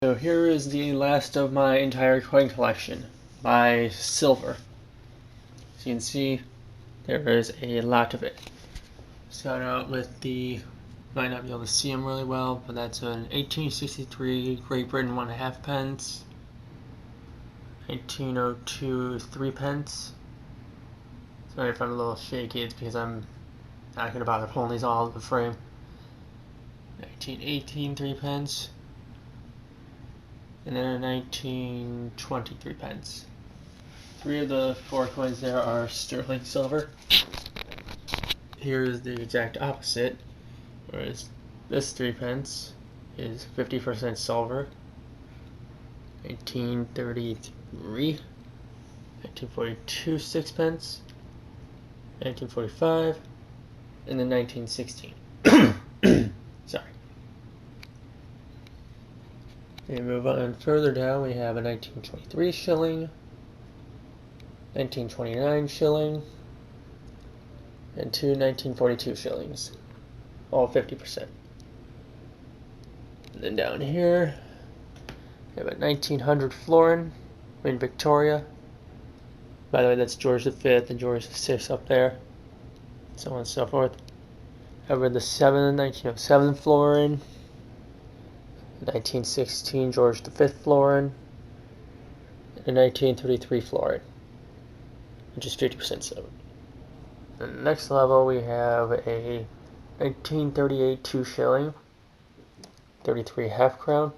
So here is the last of my entire coin collection by silver. As you can see, there is a lot of it. Start out with the, might not be able to see them really well, but that's an 1863 Great Britain 1.5 pence, 1902 3 pence. Sorry if I'm a little shaky, it's because I'm not going to bother pulling these all out of the frame. 1918 3 pence. And then a 1923 pence. 3 of the 4 coins there are sterling silver. Here is the exact opposite, whereas this 3 pence is 50% silver. 1933, 1942 6 pence, 1945, and then 1916. Sorry. We move on further down, we have a 1923 shilling, 1929 shilling, and 2 1942 shillings, all 50%. And then down here, we have a 1900 florin in Victoria. By the way, that's George V and George VI up there, so on and so forth. However, the 1907 florin, 1916 George V florin, and 1933 florin, which is 50% silver. The next level we have a 1938 2 shilling, 33 half crown.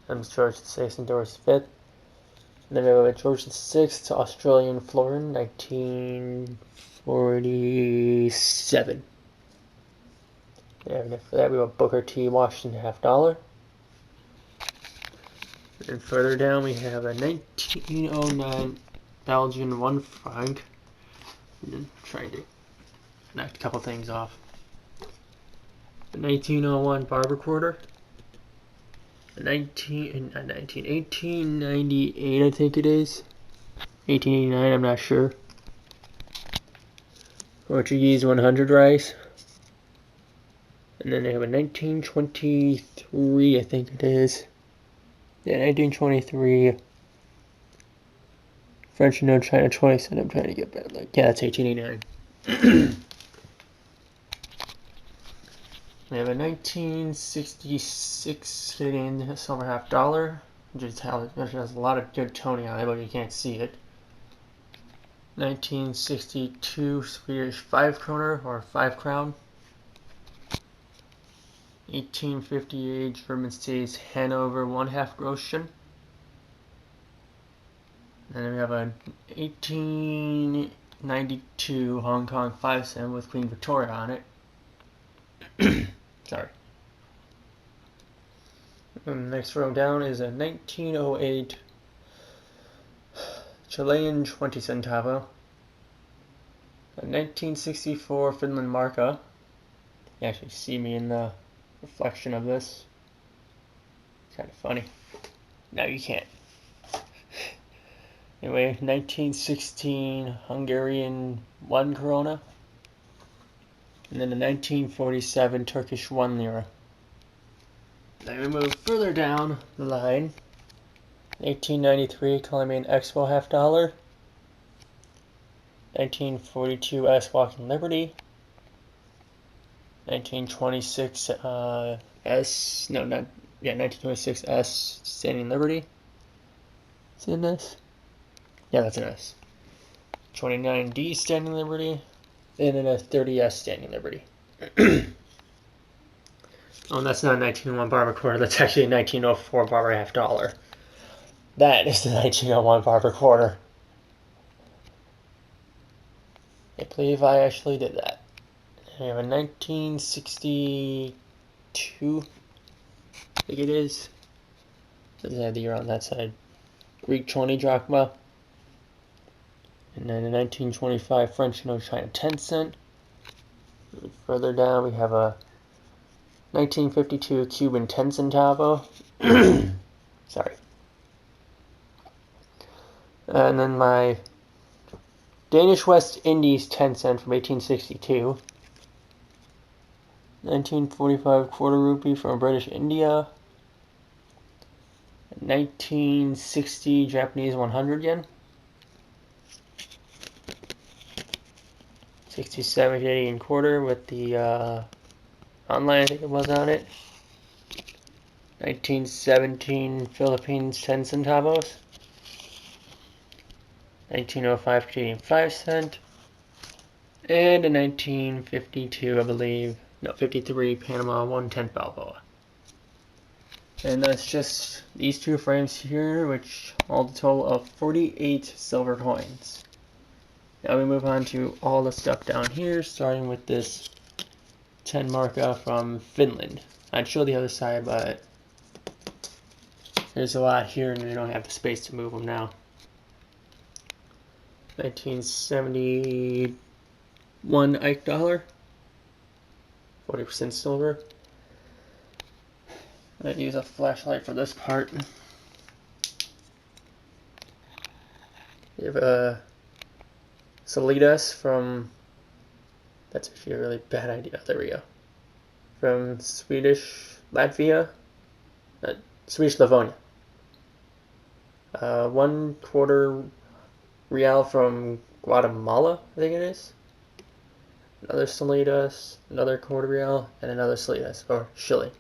That's George VI and George V. And then we have a George VI Australian florin, 1947. And after that we have Booker T Washington $50. And further down we have a 1909 Belgian 1 franc. And trying to knock a couple things off. The 1901 barber quarter. The 1898 I think it is. 1889 I'm not sure. Portuguese 100 rice. And then they have a 1923 I think it is. Yeah, 1923 French Indochina 20 cent. I'm trying to get better. Yeah, that's 1889. We have a 1966 Canadian silver $50, which has a lot of good toning on it, but you can't see it. 1962 Swedish 5 kroner or 5 crown. 1858 German states Hanover 1/2 Groschen. And then we have a 1892 Hong Kong 5 cent with Queen Victoria on it. Sorry. And the next row down is a 1908 Chilean 20 centavo. A 1964 Finland marka. You actually see me in the reflection of this. It's kind of funny. No, you can't. Anyway, 1916 Hungarian 1 krona. And then the 1947 Turkish 1 lira. Then we move further down the line. 1893 Colombian Expo $50. 1942 S Walking Liberty. 1926 1926 S Standing Liberty. Is it an S? Yeah, that's an S. 29D Standing Liberty. And then a 30S Standing Liberty. Oh, that's not a 1901 barber quarter. That's actually a 1904 barber $50. That is the 1901 barber quarter. I believe I actually did that. We have a 1962, I think it is. Doesn't have the year on that side. Greek 20 drachma. And then a 1925 French Indochina 10 cent. And further down we have a 1952 Cuban 10 centavo. Sorry. And then my Danish West Indies 10 cent from 1862. 1945 quarter rupee from British India. 1960 Japanese 100 yen. 67 Canadian quarter with the online, I think it was on it. 1917 Philippines 10 centavos. 1905 Canadian 5 cent. And in 1952, I believe, no, 53 Panama 1/10 Balboa. And that's just these two frames here, which all the total of 48 silver coins. Now we move on to all the stuff down here, starting with this 10 marka from Finland. I'd show the other side, but there's a lot here and we don't have the space to move them now. 1971 Ike dollar, 40% silver. I'm going to use a flashlight for this part. We have a Salidas from, that's actually a really bad idea, there we go. From Swedish Livonia. 1/4 real from Guatemala, I think it is. Another Salidas, another 1/4 real, and another Salidas, or shilling.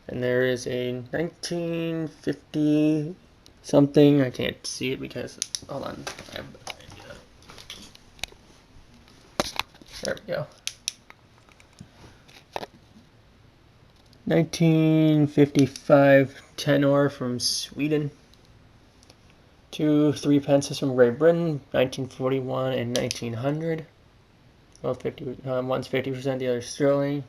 And there is a 1950 something. I can't see it because, hold on. There we go. 1955 tenor from Sweden. 2 3 pences from Great Britain, 1941 and 1900. Well, one's 50%, the other sterling.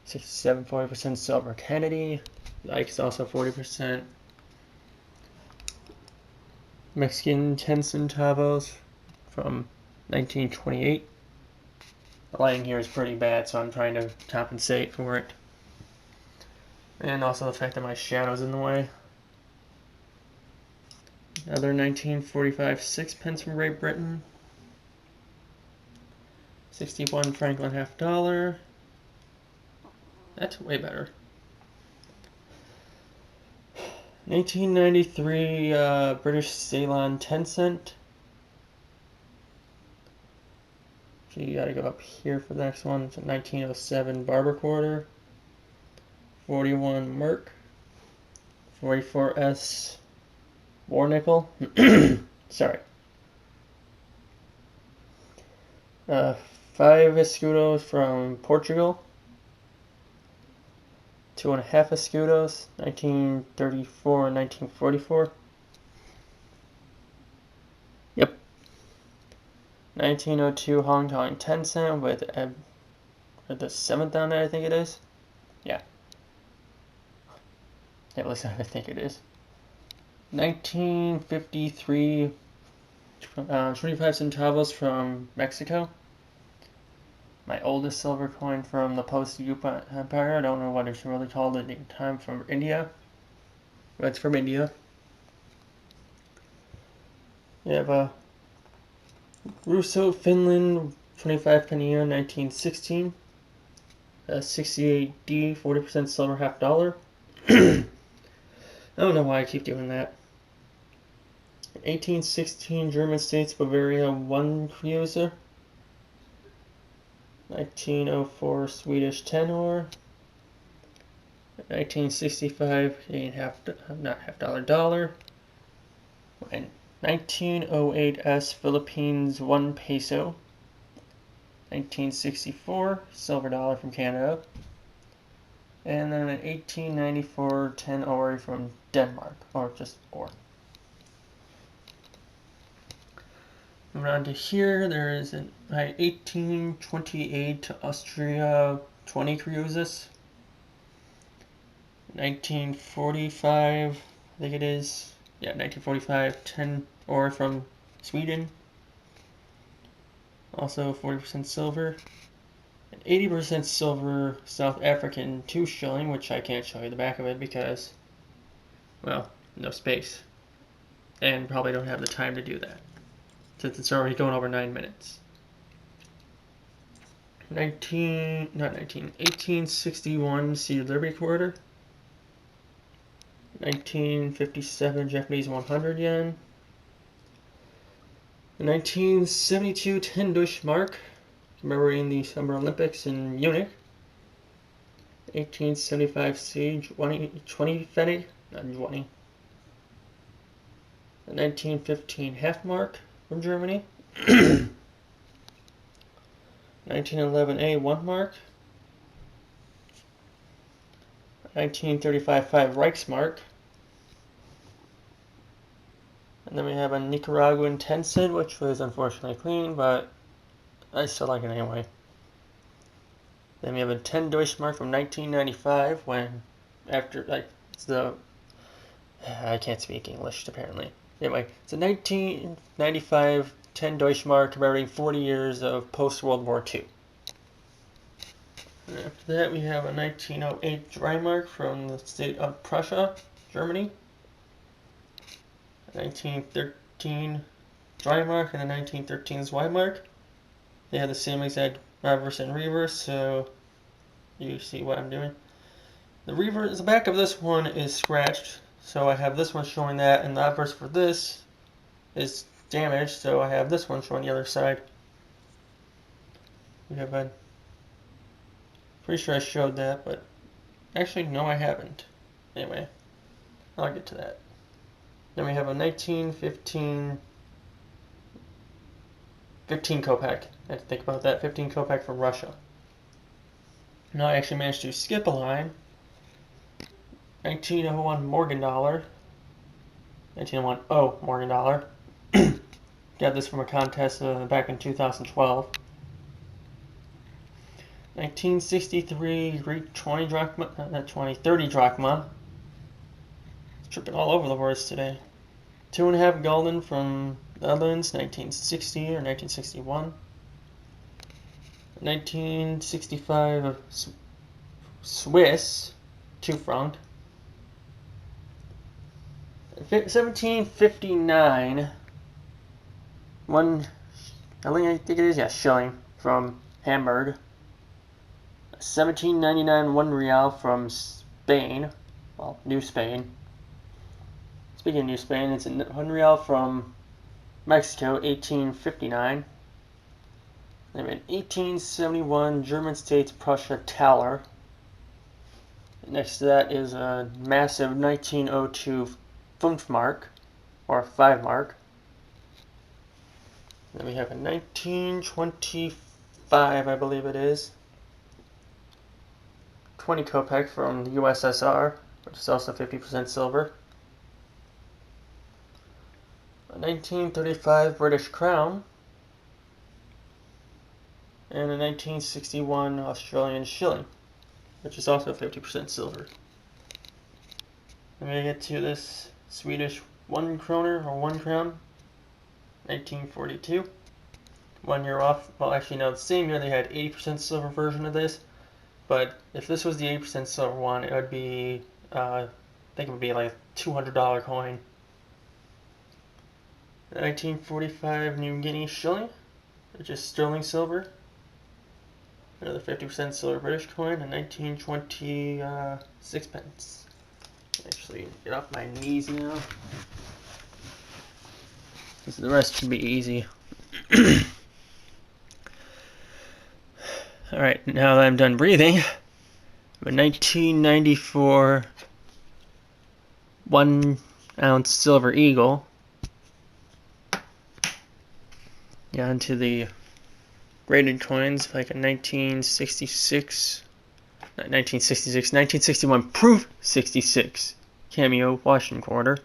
67, 40% silver Kennedy. Ike's also 40%. Mexican 10 centavos from 1928. The lighting here is pretty bad, so I'm trying to compensate for it. And also the fact that my shadow's in the way. Another 1945 6 pence from Great Britain. 61 Franklin half dollar. That's way better. 1993 British Ceylon 10 cent. So you gotta go up here for the next one. It's a 1907 Barber quarter. 41 Merc. 44S War nickel. Sorry. 5 escudos from Portugal. 2.5 escudos, 1934 and 1944. Yep. 1902 Hong Kong 10 cent with the 7th on it, I think it is. Yeah. At least I think it is. 1953 25 centavos from Mexico. My oldest silver coin from the post-Yupa Empire. I don't know what it's really called at the time, from India. But it's from India. You have a Russo, Finland, 25 penny, 1916. 68D, 40% silver half dollar. I don't know why I keep doing that. 1816 German States Bavaria 1 cruiser. 1904 Swedish tenor. 1965 Canadian dollar. And 1908 S Philippines 1 peso. 1964 silver dollar from Canada. And then an 1894 10 ore from Denmark, or just ore. Moving on to here, there is an 1828 Austria 20 cruises. 1945, I think it is. Yeah, 1945 10 ore from Sweden. Also 40% silver. And 80% silver South African 2 shilling, which I can't show you the back of it because, well, no space. And probably don't have the time to do that, since it's already going over 9 minutes. 1861 Sea Liberty quarter. 1957 Japanese 100 yen. The 1972 10 Deutschmark, commemorating the Summer Olympics in Munich. 1875 C 20 Pfennig, not 20. The 1915 half mark from Germany. 1911 A 1 mark. 1935 5 Reichsmark. And then we have a Nicaraguan 10 cent, which was unfortunately clean, but I still like it anyway. Then we have a 10 Deutschmark from 1995, when after it's the I can't speak English apparently. Anyway, it's a 1995 10 Deutschmark commemorating 40 years of post-World War II. And after that, we have a 1908 Dreimark from the state of Prussia, Germany. 1913 Dreimark and the 1913 Zweimark. They have the same exact reverse and reverse, so you see what I'm doing. The back of this one is scratched, so I have this one showing that, and the obverse for this is damaged, so I have this one showing the other side. We have a pretty sure I showed that, but actually no, I haven't. Anyway, I'll get to that. Then we have a 1915 15 Kopeck. I had to think about that. 15 Kopeck from Russia. Now I actually managed to skip a line. 1901 Morgan dollar. 1901 Morgan dollar. Got this from a contest back in 2012. 1963 Greek 20 drachma, not 20, 30 drachma. Tripping all over the words today. 2.5 gulden from the Netherlands, 1960 or 1961. 1965 Swiss 2 franc. 1759 I think it is, yeah, shilling from Hamburg. 1799 1 real from Spain, well, New Spain. Speaking of New Spain, it's a 1 real from Mexico, 1859. Then we have 1871 German States Prussia Thaler. Next to that is a massive 1902 5 mark, or 5 mark. Then we have a 1925, I believe it is, 20 Kopeck from the USSR, which is also 50% silver. A 1935 British Crown. And a 1961 Australian shilling, which is also 50% silver. I'm going to get to this Swedish 1 kroner or 1 crown, 1942. 1 year off. Well, actually, no, the same year they had 80% silver version of this. But if this was the 80% silver one, it would be, I think it would be like a $200 coin. 1945 New Guinea shilling, which is sterling silver. Another 50% silver British coin, and 1920 sixpence. Actually, get off my knees now. The rest should be easy. Alright, now that I'm done breathing, a 1994 1 ounce silver eagle. Yeah, onto the graded coins, like a 1966, not 1966, 1961 proof 66 cameo Washington quarter.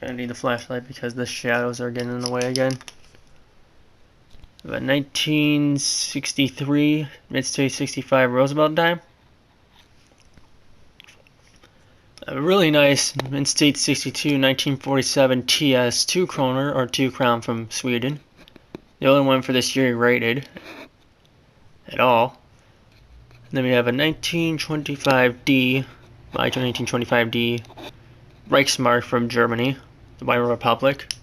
I need the flashlight because the shadows are getting in the way again. A 1963 Mid-State 65 Roosevelt dime. A really nice Mid-State 62 1947 TS 2 kroner or 2 crown from Sweden. The only one for this year rated at all. And then we have a 1925D, 1925D Reichsmark from Germany, the Weimar Republic.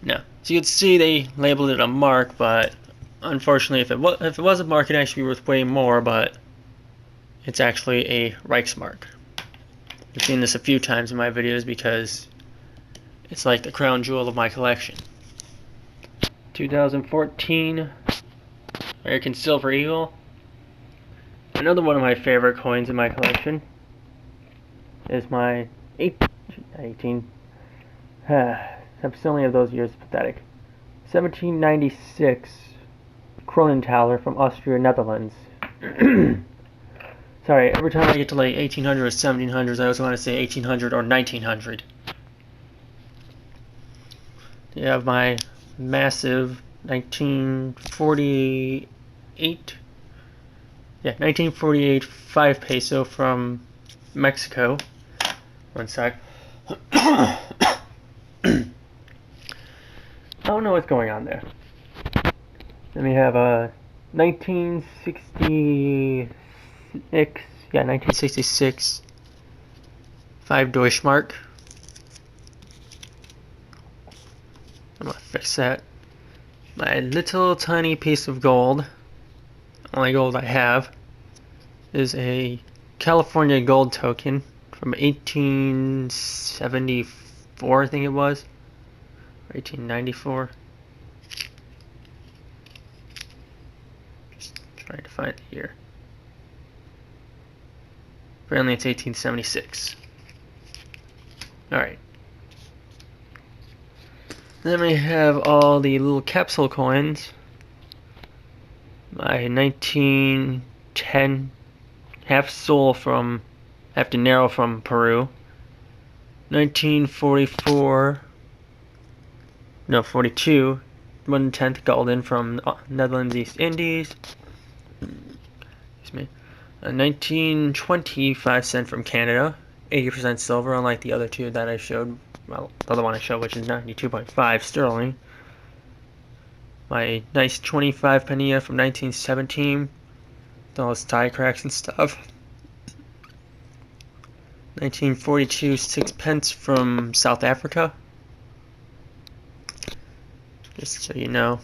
Now, so you can see they labeled it a mark, but unfortunately, if it was a mark, it'd actually be worth way more. But it's actually a Reichsmark. I've seen this a few times in my videos because it's like the crown jewel of my collection. 2014 American Silver Eagle. Another one of my favorite coins in my collection is my 18. I'm still only of those years, pathetic. 1796 Kronenthaler from Austria, Netherlands. Sorry, every time I get to like 1800 or 1700s, I always want to say 1800 or 1900. You have my massive 1948, 1948 5 peso from Mexico. One sec. I don't know what's going on there. Then we have a 1966 5 Deutschmark. I'm gonna fix that. My little tiny piece of gold, only gold I have, is a California gold token from 1874, I think it was, or 1894. Just trying to find the year. Apparently it's 1876. Alright. Then we have all the little capsule coins. My 1910 half dinero from Peru. 1944, no, 42, 1/10 golden from Netherlands East Indies. Excuse me. 1920 5 cent from Canada. 80% silver, unlike the other two that I showed. Well, the other one I showed, which is 92.5 sterling. My nice 25 penny from 1917. With all its tie cracks and stuff. 1942 6 pence from South Africa. Just so you know.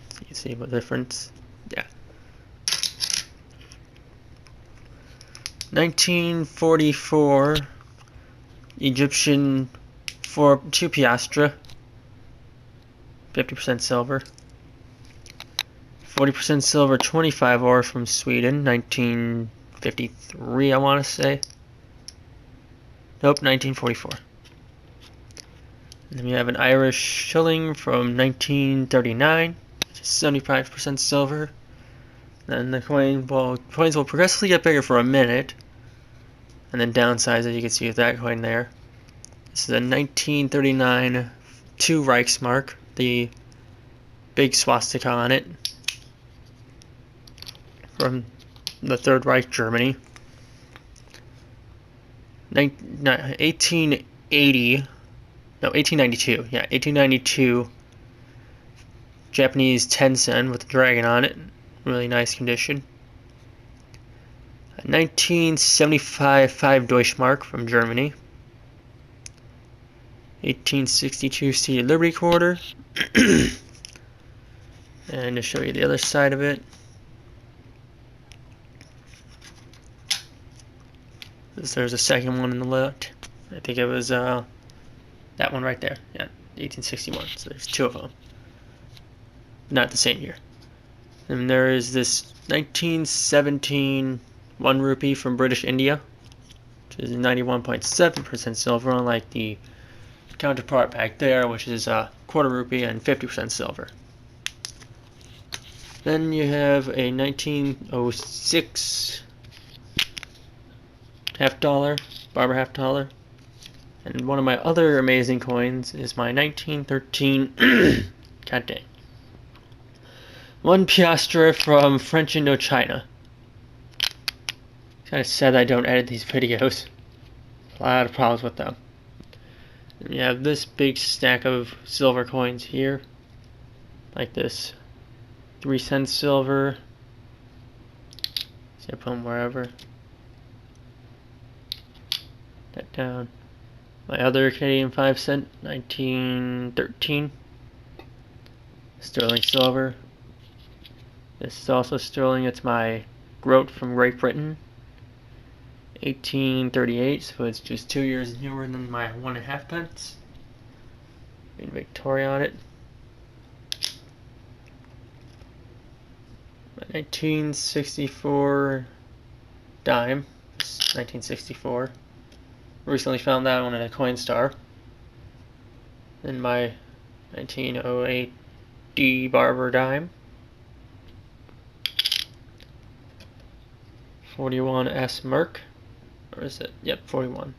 So you can see the difference. Yeah. 1944 Egyptian for 2 piastra, 50% silver. 40% silver 25 ore from Sweden, 1953 I want to say. Nope, 1944. And then we have an Irish shilling from 1939, which is 75% silver. Then the coins will progressively get bigger for a minute, and then downsize, as you can see with that coin there. This is a 1939 2 Reichsmark, the big swastika on it, from the Third Reich, Germany. 1892. Yeah, 1892 Japanese 10 sen with a dragon on it. Really nice condition. 1975 5 Deutschmark from Germany. 1862 Seated Liberty Quarter. And to show you the other side of it, there's a second one in the left. I think it was that one right there. Yeah, 1861. So there's 2 of them. Not the same year. And there is this 1917 1 rupee from British India, which is 91.7% silver, unlike the counterpart back there, which is a quarter rupee and 50% silver. Then you have a 1906 half dollar, barber half dollar. And one of my other amazing coins is my 1913 god dang, 1 piastre from French Indochina. It's kind of sad I don't edit these videos. A lot of problems with them. And you have this big stack of silver coins here, like this 3 cent silver. See, I put them wherever. That down. My other Canadian 5 cent, 1913. Sterling silver. This is also sterling. It's my groat from Great Britain. 1838, so it's just 2 years newer than my 1.5 pence. In Victoria on it. 1964 dime. 1964. Recently found that one at a Coinstar. Then my 1908 D Barber dime. 41 S Merc. Or is it? Yep, 41.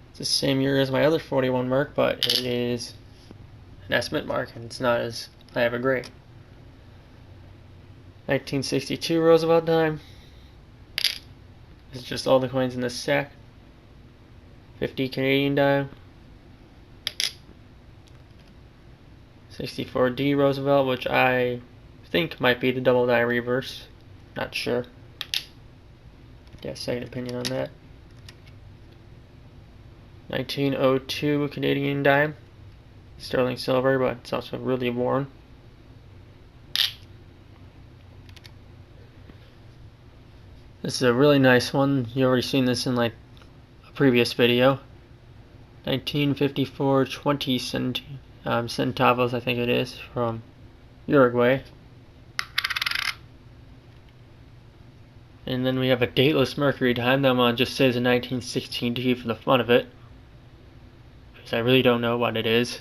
It's the same year as my other 41 Merc, but it is an S Mint mark and it's not as high of a grade. 1962 Roosevelt dime. This is just all the coins in this stack. 50 Canadian dime. 64D Roosevelt, which I think might be the double die reverse. Not sure. Yeah, second opinion on that. 1902 Canadian dime. Sterling silver, but it's also really worn. This is a really nice one. You already seen this in like a previous video. 1954 20 centavos, I think it is, from Uruguay. And then we have a dateless Mercury dime. That one just says a 1916D for the fun of it, because I really don't know what it is.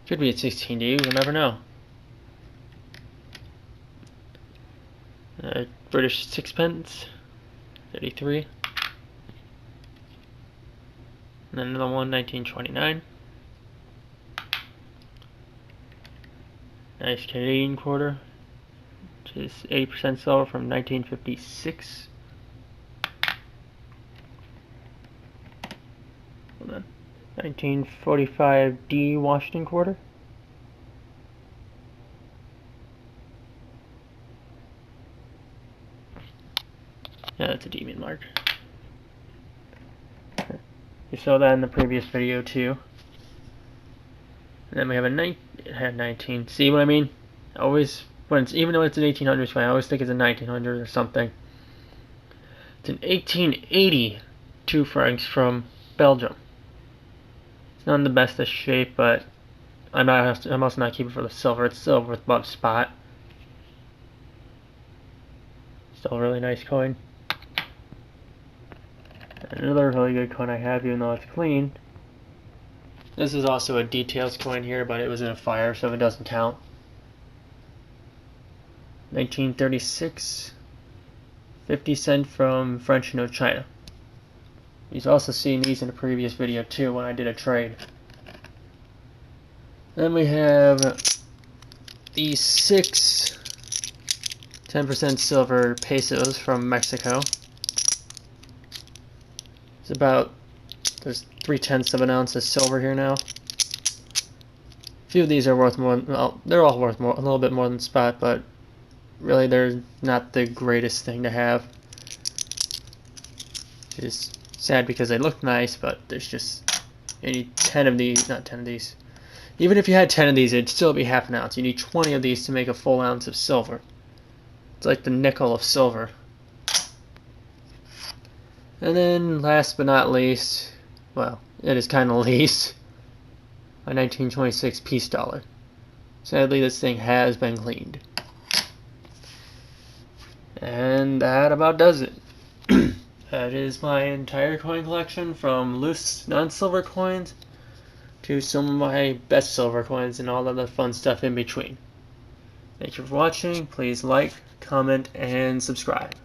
Could be a 16D, we'll never know. British sixpence, 33. And then another one, 1929. Nice Canadian quarter, which is 80% silver from 1956. Hold on. 1945 D Washington quarter. Yeah, that's a demon mark. You saw that in the previous video too. And then we have a 19. See what I mean? Always, when it's, even though it's an 1800s coin, I always think it's a 1900 or something. It's an 1880 2 francs from Belgium. It's not in the best of shape, but I'm also not keeping it for the silver. It's silver with buff spot. Still a really nice coin. Another really good coin I have, even though it's clean. This is also a details coin here, but it was in a fire, so it doesn't count. 1936, 50 cent from French Indochina. You've also seen these in a previous video too, when I did a trade. Then we have these 6 10% silver pesos from Mexico. It's about, there's 3/10 of an ounce of silver here now. A few of these are worth more, well, they're all worth more, a little bit more than spot, but really they're not the greatest thing to have. Which is sad because they look nice, but there's just, you need 10 of these, not 10 of these. Even if you had 10 of these, it'd still be half an ounce. You need 20 of these to make a full ounce of silver. It's like the nickel of silver. And then, last but not least, well, it is kind of least, a 1926 peace dollar. Sadly, this thing has been cleaned. And that about does it. That is my entire coin collection, from loose non-silver coins to some of my best silver coins and all of the fun stuff in between. Thank you for watching. Please like, comment, and subscribe.